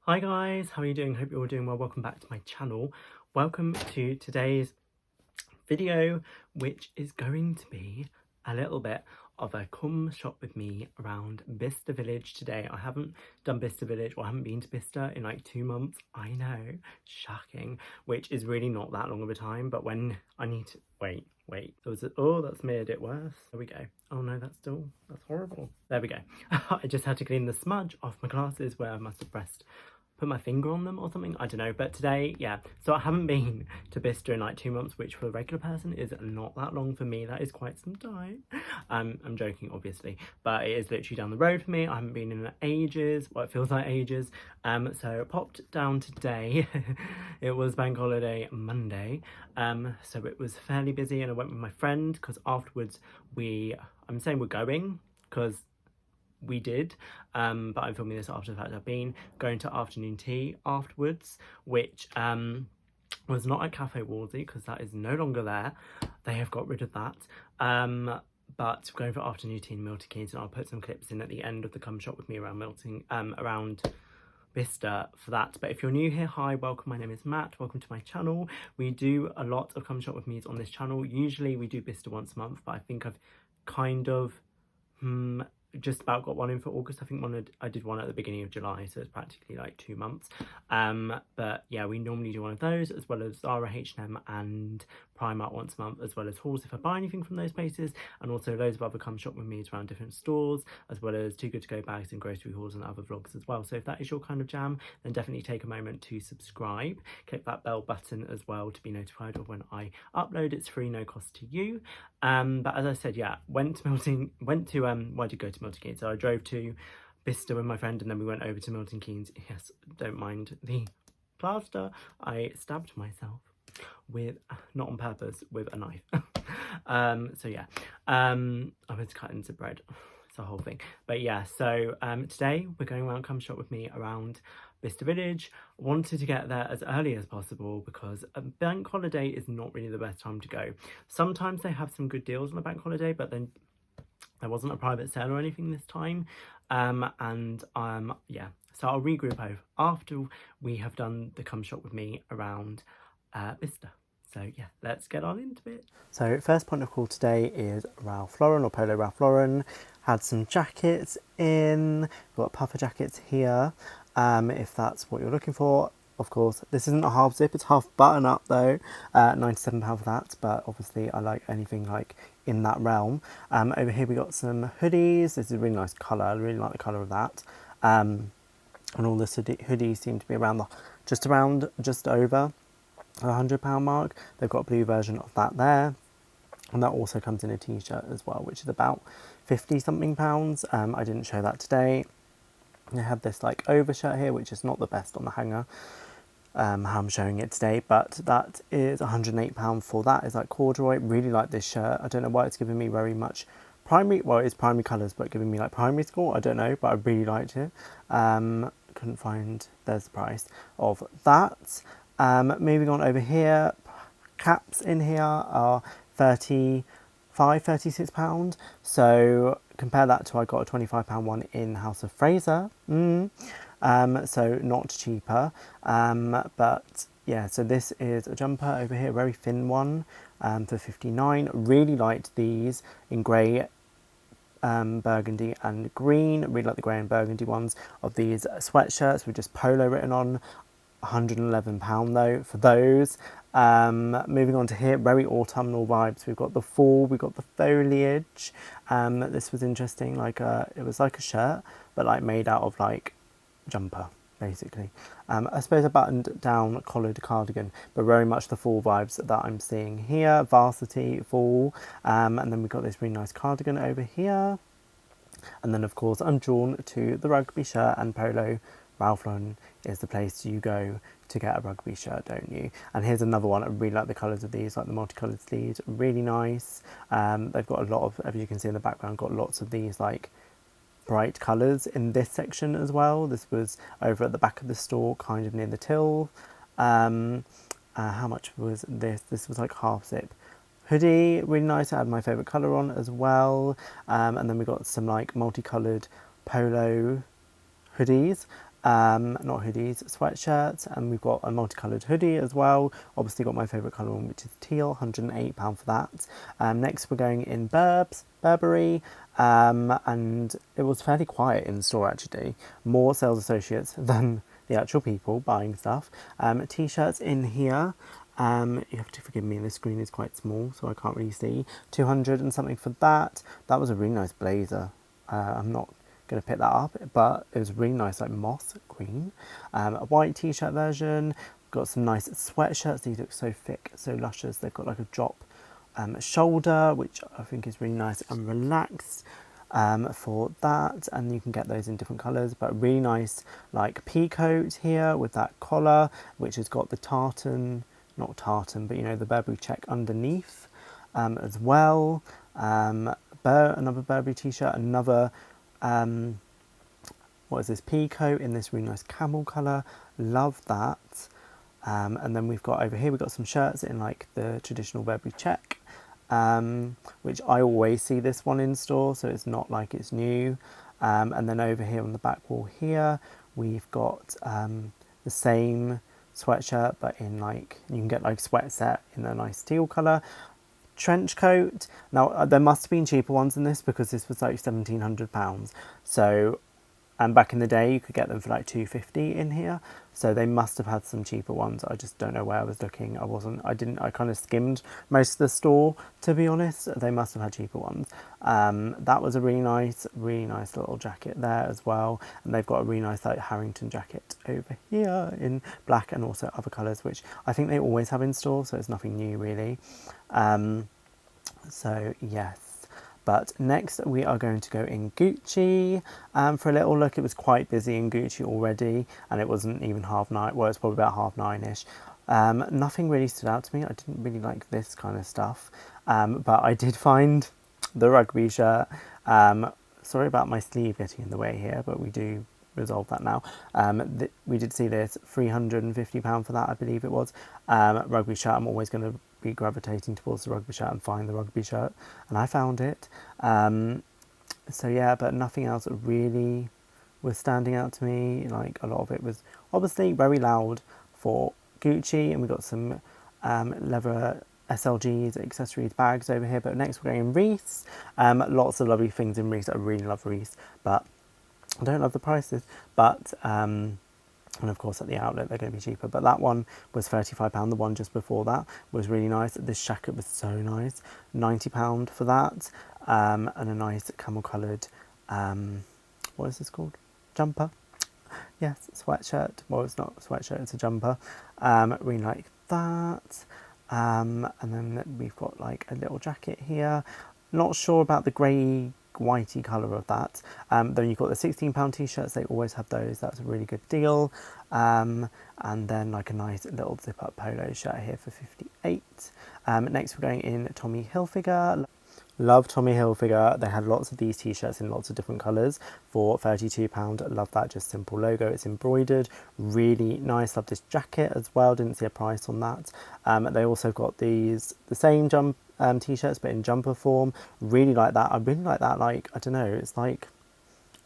Hi guys, how are you doing? Hope you're all doing well. Welcome back to my channel. Welcome to today's video, which is going to be a little bit of a come shop with me around Bicester Village today. I haven't done Bicester Village, or I haven't been to Bicester in like 2 months. I know, shocking, which is really not that long of a time, but when I need to wait, oh, that's made it worse. There we go. Oh no, that's horrible. There we go. I just had to clean the smudge off my glasses where I must have put my finger on them or something, I don't know. But today, yeah, so I haven't been to Bicester in like 2 months, which for a regular person is not that long. For me, that is quite some time. I'm joking, obviously, but it is literally down the road for me. I haven't been in ages. Well, it feels like ages. So I popped down today. It was bank holiday Monday, so it was fairly busy, and I went with my friend because afterwards I'm saying we're going because we did, but I'm filming this after the fact. I've been going to afternoon tea afterwards, which was not at Cafe Wolsey because that is no longer there. They have got rid of that. But going for afternoon tea in Milton Keynes, and I'll put some clips in at the end of the come shop with me around around Vista for that. But if you're new here, hi, welcome. My name is Matt. Welcome to my channel. We do a lot of come shop with me's on this channel. Usually we do Vista once a month, but I think I've kind of just about got one in for August. I think I did one at the beginning of July, so it's practically like 2 months. But yeah, we normally do one of those, as well as Zara, H&M and Primark once a month, as well as hauls if I buy anything from those places, and also loads of other come shop with me around different stores, as well as Too Good To Go bags and grocery hauls and other vlogs as well. So if that is your kind of jam, then definitely take a moment to subscribe. Click that bell button as well to be notified of when I upload. It's free, no cost to you. But as I said, yeah, well, I did go to Milton Keynes. So I drove to Bicester with my friend, and then we went over to Milton Keynes. Yes, don't mind the plaster. I stabbed myself with, not on purpose, with a knife. So yeah, I was cutting some bread. It's a whole thing. But yeah, so today we're going around come shop with me around Bicester Village. I wanted to get there as early as possible because a bank holiday is not really the best time to go. Sometimes they have some good deals on a bank holiday, but then there wasn't a private sale or anything this time. Yeah, so I'll regroup over after we have done the come shop with me around Vista. So yeah, let's get on into it. So first point of call today is Ralph Lauren, or Polo Ralph Lauren. Had some jackets in. We've got puffer jackets here, if that's what you're looking for. Of course, this isn't a half zip, it's half button up though. £97 for that, but obviously I like anything like in that realm. Over here we got some hoodies. This is a really nice colour. I really like the colour of that. And all the hoodies seem to be around just over the £100 mark. They've got a blue version of that there, and that also comes in a t-shirt as well, which is about 50 something pounds. I didn't show that today. I have this like overshirt here, which is not the best on the hanger, how I'm showing it today, but that is £108 for that. It's like corduroy. Really like this shirt. I don't know why it's giving me very much primary, well, it's primary colours, but giving me like primary school, I don't know, but I really liked it. Couldn't find, there's the price of that. Moving on over here, caps in here are £36. So compare that to, I got a £25 one in House of Fraser. So not cheaper. But yeah, so this is a jumper over here, very thin one, for £59. Really liked these in grey, burgundy and green. Really like the grey and burgundy ones of these sweatshirts with just polo written on. £111 though for those. Moving on to here, very autumnal vibes. We've got the fall, we've got the foliage. This was interesting, like it was like a shirt, but like made out of like jumper basically. I suppose a buttoned down collared cardigan, but very much the fall vibes that I'm seeing here. Varsity, fall, and then we've got this really nice cardigan over here. And then of course I'm drawn to the rugby shirt and polo. Ralph Lauren is the place you go to get a rugby shirt, don't you? And here's another one. I really like the colours of these, like the multicoloured sleeves, really nice. They've got a lot of, as you can see in the background, got lots of these like bright colours in this section as well. This was over at the back of the store, kind of near the till. How much was this? This was like half zip. Hoodie, really nice. I had my favourite colour on as well. And then we got some like multicoloured polo hoodies. not hoodies, sweatshirts, and we've got a multicoloured hoodie as well. Obviously got my favourite colour one, which is teal, £108 for that. Next we're going in Burberry, and it was fairly quiet in store actually, more sales associates than the actual people buying stuff. T-shirts in here. You have to forgive me, the screen is quite small, so I can't really see. 200 and something for that. That was a really nice blazer. I'm not going to pick that up, but it was really nice, like moss green. A white t-shirt version. Got some nice sweatshirts. These look so thick, so luscious. They've got like a drop shoulder, which I think is really nice and relaxed. For that, and you can get those in different colours, but really nice like pea coat here with that collar, which has got the tartan, not tartan, but you know, the Burberry check underneath as well. Another Burberry t-shirt, another what is this, pea coat in this really nice camel colour, love that. And then we've got over here, we've got some shirts in like the traditional Burberry check, which I always see this one in store, so it's not like it's new. And then over here on the back wall here, we've got the same sweatshirt, but in like, you can get like sweat set in a nice teal colour. Trench coat. Now there must have been cheaper ones than this, because this was like £1,700. So, and back in the day you could get them for like £250 in here. So they must have had some cheaper ones. I just don't know where I was looking. I kind of skimmed most of the store, to be honest. They must have had cheaper ones. That was a really nice little jacket there as well. And they've got a really nice like Harrington jacket over here in black and also other colours, which I think they always have in store, so it's nothing new really. So yes. But next we are going to go in Gucci for a little look. It was quite busy in Gucci already, and it wasn't even 9:30. Well, it's probably about 9:30ish. Nothing really stood out to me. I didn't really like this kind of stuff, but I did find the rugby shirt. Sorry about my sleeve getting in the way here, but we do resolve that now. We did see this, £350 for that, I believe it was. Rugby shirt. I'm always going to be gravitating towards the rugby shirt and find the rugby shirt, and I found it. So yeah, but nothing else really was standing out to me. Like, a lot of it was obviously very loud for Gucci, and we got some leather SLGs, accessories, bags over here. But next we're going in Reiss. Lots of lovely things in Reiss. I really love Reiss, but I don't love the prices. But and of course at the outlet they're going to be cheaper, but that one was £35. The one just before that was really nice. This jacket was so nice, £90 for that. And a nice camel coloured what is this called, jumper, yes, sweatshirt. Well, it's not a sweatshirt, it's a jumper. Really like that. And then we've got like a little jacket here. Not sure about the grey whitey colour of that. Then you've got the £16 t-shirts, they always have those. That's a really good deal. And then like a nice little zip up polo shirt here for £58. Next we're going in Tommy Hilfiger. Love Tommy Hilfiger. They had lots of these t-shirts in lots of different colours for £32. Love that, just simple logo. It's embroidered, really nice. Love this jacket as well. Didn't see a price on that. They also got the same t-shirts but in jumper form. Really like that. I really like that, like, I don't know, it's like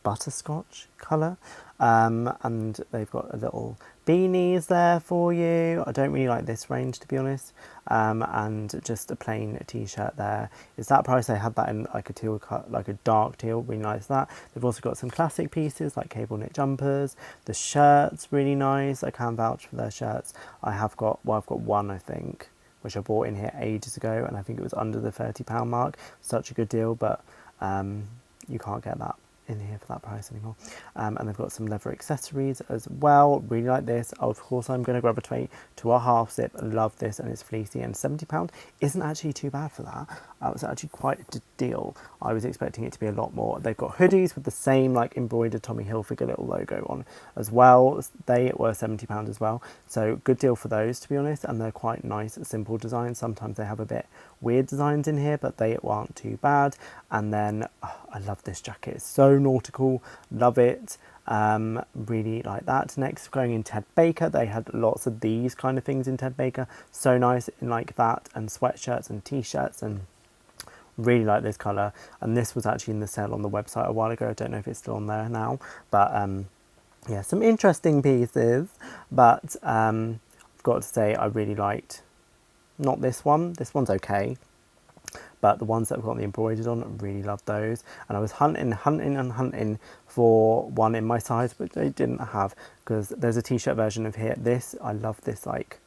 butterscotch colour. And they've got a little beanies there for you. I don't really like this range, to be honest. And just a plain t-shirt there. Is that price? They had that in like a teal cut, like a dark teal, really nice that. They've also got some classic pieces like cable knit jumpers. The shirts, really nice. I can vouch for their shirts. I've got one, I think, which I bought in here ages ago, and I think it was under the £30 mark. Such a good deal, but you can't get that in here for that price anymore. And they've got some leather accessories as well. Really like this. Of course, I'm going to gravitate to a half zip. Love this, and it's fleecy, and £70 isn't actually too bad for that. It was actually quite a deal. I was expecting it to be a lot more. They've got hoodies with the same like embroidered Tommy Hilfiger little logo on as well. They were £70 as well. So good deal for those, to be honest. And they're quite nice, simple designs. Sometimes they have a bit weird designs in here, but they aren't too bad. And then I love this jacket. It's so nautical. Love it. Really like that. Next, going in Ted Baker. They had lots of these kind of things in Ted Baker. So nice in like that, and sweatshirts and t-shirts, and really like this colour. And this was actually in the sale on the website a while ago. I don't know if it's still on there now, but yeah, some interesting pieces, but I've got to say I really liked, not this one, this one's okay, but the ones that have got the embroidered on, I really love those. And I was hunting for one in my size, but they didn't have, because there's a t-shirt version of here. This, I love this like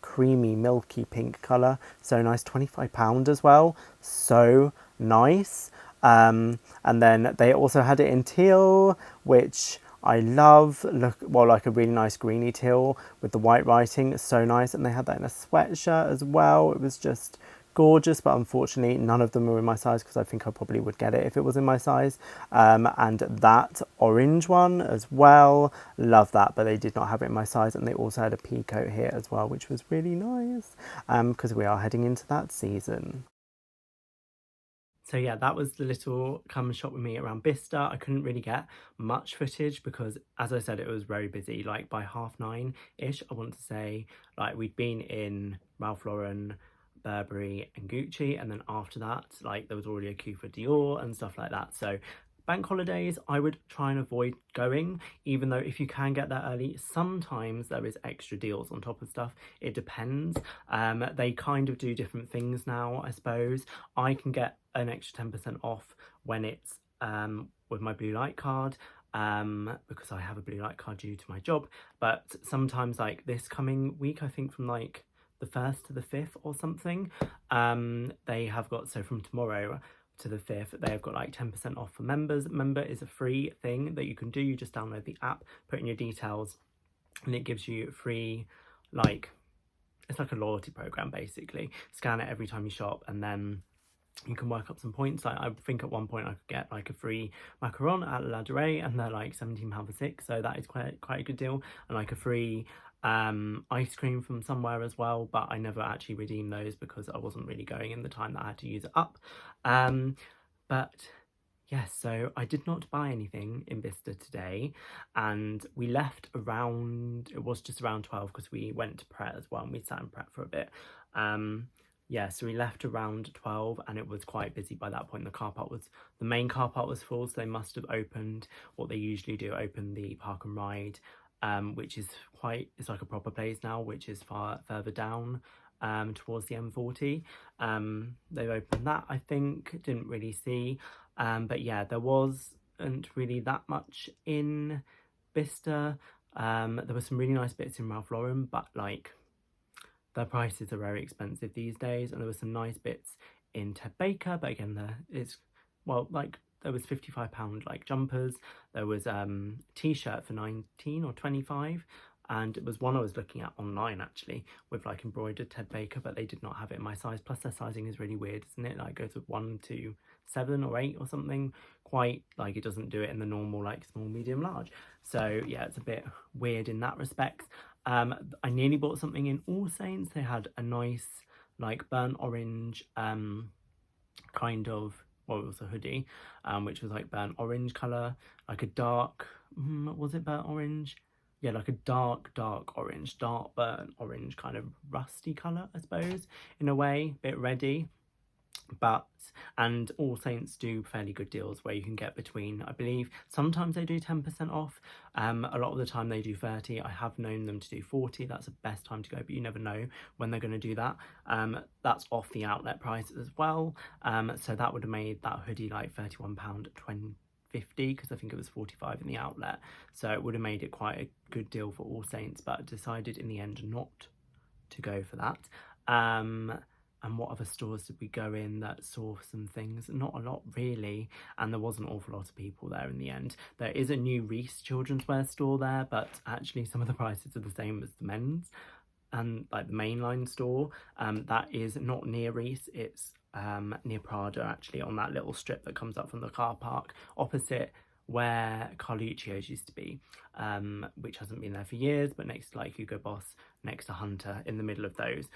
creamy milky pink colour, so nice. £25 as well, so nice. And then they also had it in teal, which I love. Look, well, like a really nice greeny teal with the white writing, so nice. And they had that in a sweatshirt as well. It was just gorgeous, but unfortunately none of them were in my size, because I think I probably would get it if it was in my size. And that orange one as well, love that, but they did not have it in my size. And they also had a pea coat here as well, which was really nice, because we are heading into that season. So yeah, that was the little come and shop with me around Bicester. I couldn't really get much footage because, as I said, it was very busy. Like by 9:30ish, I want to say, like we'd been in Ralph Lauren, Burberry and Gucci, and then after that, like there was already a queue for Dior and stuff like that. So bank holidays, I would try and avoid going, even though if you can get there early, sometimes there is extra deals on top of stuff. It depends. They kind of do different things now, I suppose. I can get an extra 10% off when it's with my blue light card, because I have a blue light card due to my job. But sometimes, like this coming week, I think from like the 1st to the 5th or something, they have got, so from tomorrow to the 5th, they have got like 10% off for members. Member is a free thing that you can do. You just download the app, put in your details, and it gives you free, like, it's like a loyalty program basically. Scan it every time you shop, and then you can work up some points. Like I think at one point I could get like a free macaron at La Durée, and they're like £17 for 6, so that is quite a good deal. And like a free ice cream from somewhere as well, but I never actually redeemed those because I wasn't really going in the time that I had to use it up. But yes, so I did not buy anything in Vista today, and we left around, it was just around 12 because we went to Pret as well, and we sat in Pret for a bit. Yeah, so we left around 12 and it was quite busy by that point. The main car park was full, so they must have opened what they usually do, open the park and ride, which is it's like a proper place now, which is far further down towards the M40. They've opened that, I think, didn't really see. But yeah, there wasn't really that much in Bicester. There were some really nice bits in Ralph Lauren, but like their prices are very expensive these days. And there were some nice bits in Ted Baker, but again, there was £55 like jumpers. There was t-shirt for 19 or 25, and it was one I was looking at online actually with like embroidered Ted Baker, but they did not have it in my size. Plus their sizing is really weird, isn't it? Like it goes with 1 to 7 or 8 or something. Quite like it doesn't do it in the normal like small, medium, large. So yeah, it's a bit weird in that respect. I nearly bought something in All Saints. They had a nice like burnt orange kind of, well, it was a hoodie, which was like burnt orange colour, like a dark, was it burnt orange? Yeah, like a dark orange, dark burnt orange, kind of rusty colour, I suppose, in a way, bit reddy. And All Saints do fairly good deals where you can get between, I believe, sometimes they do 10% off, a lot of the time they do 30. I have known them to do 40. That's the best time to go, but you never know when they're going to do that. That's off the outlet price as well, so that would have made that hoodie like £31.50, because I think it was 45 in the outlet, so it would have made it quite a good deal for All Saints, but decided in the end not to go for that. And what other stores did we go in that saw some things? Not a lot really, and there was an awful lot of people there in the end. There is a new Reiss children's wear store there, but actually some of the prices are the same as the men's, and like the mainline store, that is not near Reiss, it's near Prada actually, on that little strip that comes up from the car park opposite where Carluccio's used to be, which hasn't been there for years, but next to like Hugo Boss, next to Hunter, in the middle of those.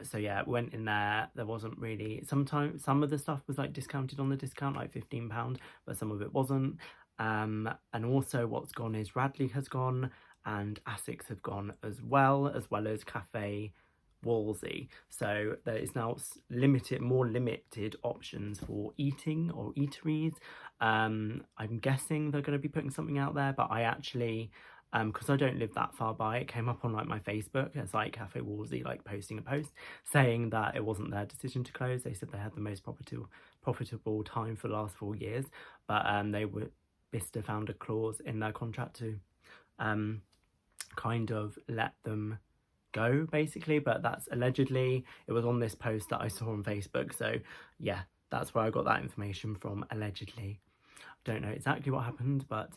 So yeah, went in there. There wasn't really, sometimes some of the stuff was like discounted on the discount, like £15, but some of it wasn't. And also what's gone is Radley has gone, and Asics have gone as well as Cafe Wolsey. So there is now more limited options for eating or eateries. I'm guessing they're going to be putting something out there, but I actually, because I don't live that far by, it came up on like my Facebook as like Cafe Wolsey like posting a post saying that it wasn't their decision to close. They said they had the most profitable time for the last 4 years, but Bicester found a clause in their contract to kind of let them go basically, but that's allegedly, it was on this post that I saw on Facebook, so yeah, that's where I got that information from, allegedly. Don't know exactly what happened, but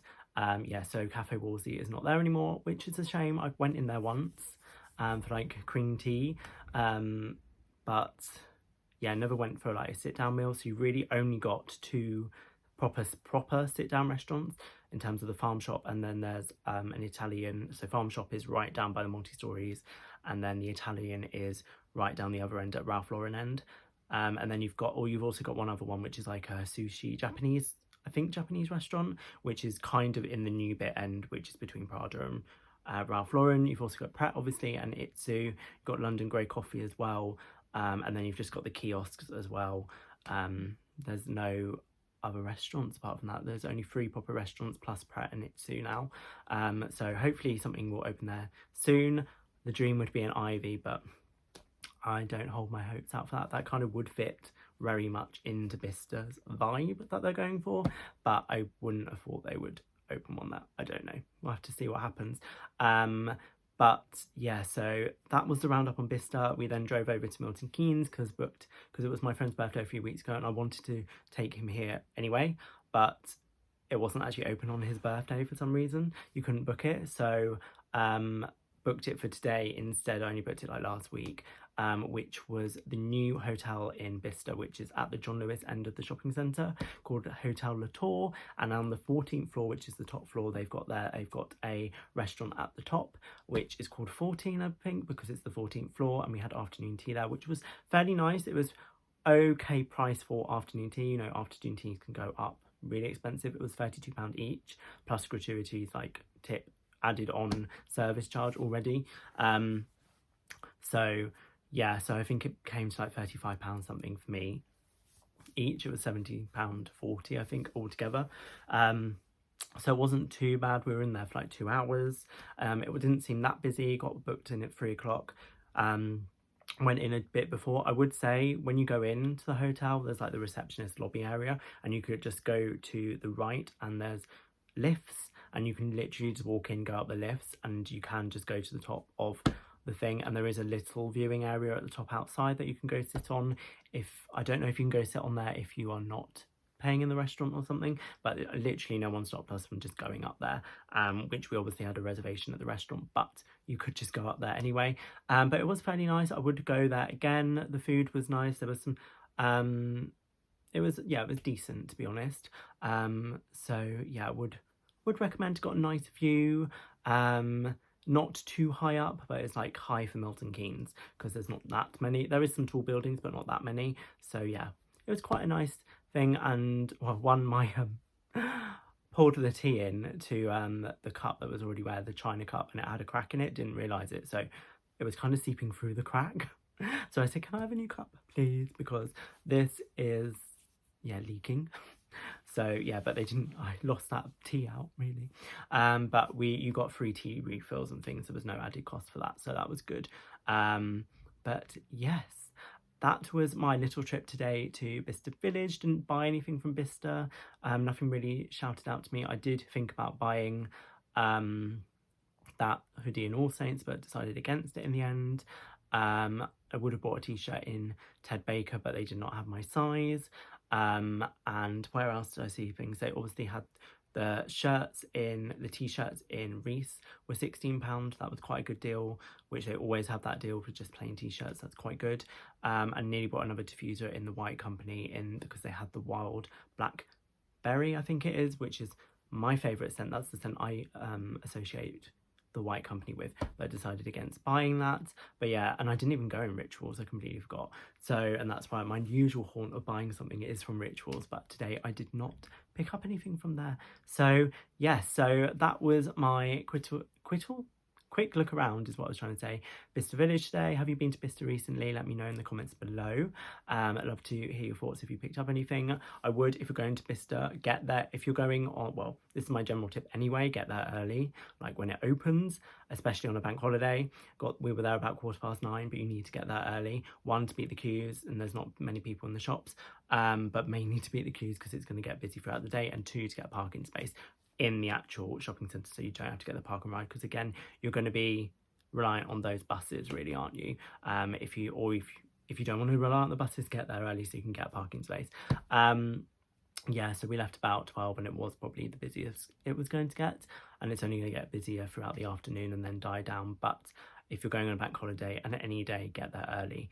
yeah, so Cafe Wolsey is not there anymore, which is a shame. I went in there once for like cream tea, but yeah, never went for like a sit down meal, so you really only got 2 proper sit down restaurants in terms of the Farm Shop, and then there's an Italian. So Farm Shop is right down by the multi-stories, and then the Italian is right down the other end at Ralph Lauren end, and then you've also got one other one which is like a sushi Japanese restaurant, which is kind of in the new bit end, which is between Prada and Ralph Lauren. You've also got Pret obviously and Itsu. You've got London Grey Coffee as well, and then you've just got the kiosks as well. There's no other restaurants apart from that. There's only 3 proper restaurants plus Pret and Itsu now, so hopefully something will open there soon. The dream would be an Ivy, but I don't hold my hopes out for that. That kind of would fit very much into Bicester's vibe that they're going for, but I wouldn't have thought they would open one that, I don't know, we'll have to see what happens. But yeah, so that was the roundup on Bicester. We then drove over to Milton Keynes because it was my friend's birthday a few weeks ago and I wanted to take him here anyway, but it wasn't actually open on his birthday for some reason. You couldn't book it, so booked it for today instead. I only booked it like last week, which was the new hotel in Bicester, which is at the John Lewis end of the shopping centre, called Hotel La Tour. And on the 14th floor, which is the top floor, they've got a restaurant at the top, which is called 14, I think, because it's the 14th floor. And we had afternoon tea there, which was fairly nice. It was okay price for afternoon tea. You know, afternoon teas can go up really expensive. It was £32 each, plus gratuities like tip added on service charge already. So yeah, so I think it came to like £35 something for me each. It was £70.40 I think altogether. So it wasn't too bad. We were in there for like 2 hours. It didn't seem that busy. Got booked in at 3 o'clock. Went in a bit before. I would say when you go into the hotel, there's like the receptionist lobby area, and you could just go to the right and there's lifts, and you can literally just walk in, go up the lifts, and you can just go to the top of the thing, and there is a little viewing area at the top outside that you can go sit on. I don't know if you can go sit on there if you are not paying in the restaurant or something, but literally no one stopped us from just going up there, which we obviously had a reservation at the restaurant, but you could just go up there anyway. But it was fairly nice. I would go there again. The food was nice. There was some it was decent, to be honest. So yeah, I would recommend. Got a nice view, not too high up, but it's like high for Milton Keynes because there's not that many. There is some tall buildings, but not that many. So yeah, it was quite a nice thing. And well, my poured the tea in to the cup that was already there, the china cup, and it had a crack in it. Didn't realise it, so it was kind of seeping through the crack. So I said, can I have a new cup, please? Because this is, yeah, leaking. So yeah, but they didn't, I lost that tea out really. But you got free tea refills and things. There was no added cost for that, so that was good. But yes, that was my little trip today to Bicester Village. Didn't buy anything from Bicester. Nothing really shouted out to me. I did think about buying that hoodie in All Saints, but decided against it in the end. I would have bought a t-shirt in Ted Baker, but they did not have my size. And where else did I see things? They obviously had the t-shirts in Reese were £16. That was quite a good deal, which they always have that deal for just plain t-shirts. That's quite good. And nearly bought another diffuser in the White Company because they had the wild blackberry, I think it is, which is my favourite scent. That's the scent I associate the White Company with, but I decided against buying that. But yeah, and I didn't even go in Rituals. I completely forgot. So, and that's why my usual haunt of buying something is from Rituals, but today I did not pick up anything from there. So yeah, so that was my quittal quick look around is what I was trying to say. Bicester Village today. Have you been to Bicester recently? Let me know in the comments below. I'd love to hear your thoughts if you picked up anything. I would, if you're going to Bicester, get there. If you're going on, well, this is my general tip anyway, get there early, like when it opens, especially on a bank holiday. We were there about 9:15, but you need to get there early. One, to beat the queues, and there's not many people in the shops, but mainly to beat the queues because it's going to get busy throughout the day, and two, to get a parking space in the actual shopping centre, so you don't have to get the park and ride, because again, you're going to be reliant on those buses, really, aren't you? If you don't want to rely on the buses, get there early so you can get a parking space. Yeah, so we left about 12 and it was probably the busiest it was going to get, and it's only going to get busier throughout the afternoon and then die down. But if you're going on a bank holiday, and any day, get there early.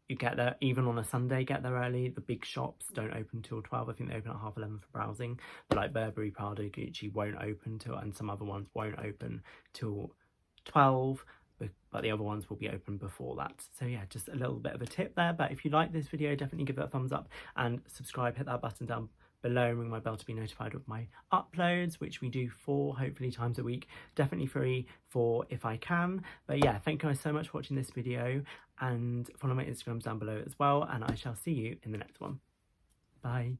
You get there, even on a Sunday, get there early. The big shops don't open till 12. I think they open at 11:30 for browsing. But like Burberry, Prada, Gucci won't open till, and some other ones won't open till 12. But the other ones will be open before that. So yeah, just a little bit of a tip there. But if you like this video, definitely give it a thumbs up and subscribe. Hit that button down below and ring my bell to be notified of my uploads, which we do 4, hopefully, times a week. Definitely 3, 4 if I can. But yeah, thank you guys so much for watching this video, and follow my Instagrams down below as well, and I shall see you in the next one. Bye.